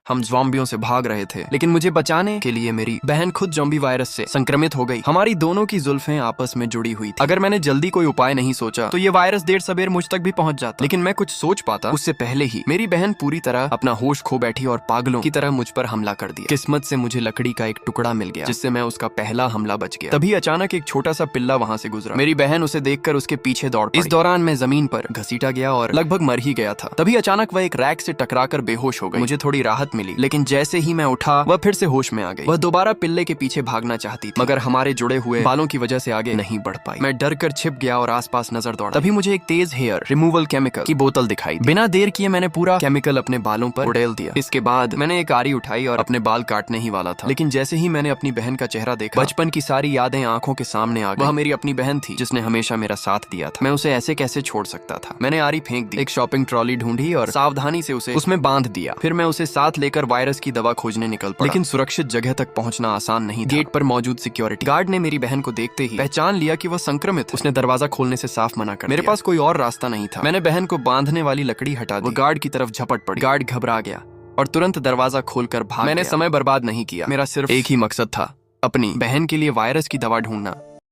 हम ज़ॉम्बियों से भाग रहे थे, लेकिन मुझे बचाने के लिए मेरी बहन खुद ज़ॉम्बी वायरस से संक्रमित हो गई। हमारी दोनों की जुल्फें आपस में जुड़ी हुई थी। अगर मैंने जल्दी कोई उपाय नहीं सोचा तो ये वायरस देर सबेर मुझ तक भी पहुंच जाता, लेकिन मैं कुछ सोच पाता उससे पहले ही मेरी बहन पूरी तरह अपना होश खो बैठी और पागलों की तरह मुझ पर हमला कर दिया। किस्मत से मुझे लकड़ी का एक टुकड़ा मिल गया, जिससे मैं उसका पहला हमला बच गया। तभी अचानक एक छोटा सा पिल्ला वहां से गुजरा। मेरी बहन उसे देखकर उसके पीछे दौड़ पड़ी। इस दौरान मैं जमीन पर घसीटा गया और लगभग मर ही गया था। तभी अचानक वह एक रैक से टकराकर बेहोश हो गई। मुझे थोड़ी राहत मिली, लेकिन जैसे ही मैं उठा वह फिर से होश में आ गई। वह दोबारा पिल्ले के पीछे भागना चाहती थी, मगर हमारे जुड़े हुए बालों की वजह से आगे नहीं बढ़ पाई। मैं डर कर छिप गया और आसपास नजर दौड़ा। तभी मुझे एक तेज हेयर रिमूवल केमिकल की बोतल दिखाई दी। बिना देर किए मैंने पूरा केमिकल अपने बालों पर उड़ेल दिया। इसके बाद मैंने एक आरी उठाई और अपने बाल काटने ही वाला था, लेकिन जैसे ही मैंने अपनी बहन का चेहरा देखा, बचपन की सारी यादें आंखों के सामने आ गई। वह मेरी अपनी बहन थी जिसने हमेशा मेरा साथ दिया था। मैं उसे ऐसे कैसे छोड़ सकता था। मैंने आरी फेंक दी, एक शॉपिंग ट्रॉली ढूंढी और सावधानी से उसे उसमें बांध दिया। फिर मैं उसे साथ लेकर वायरस की दवा खोजने निकल पड़ा। लेकिन सुरक्षित जगह तक पहुंचना आसान नहीं था। गेट पर मौजूद सिक्योरिटी गार्ड ने मेरी बहन को देखते ही पहचान लिया कि वह संक्रमित है। उसने दरवाजा खोलने से साफ मना कर दिया। मेरे पास कोई और रास्ता नहीं था। मैंने बहन को बांधने वाली लकड़ी हटा दी। वो गार्ड की तरफ झपट पड़ी। गार्ड घबरा गया और तुरंत दरवाजा खोलकर भाग गया। मैंने समय बर्बाद नहीं किया। मेरा सिर्फ एक ही मकसद था, अपनी बहन के लिए वायरस की दवा ढूंढना।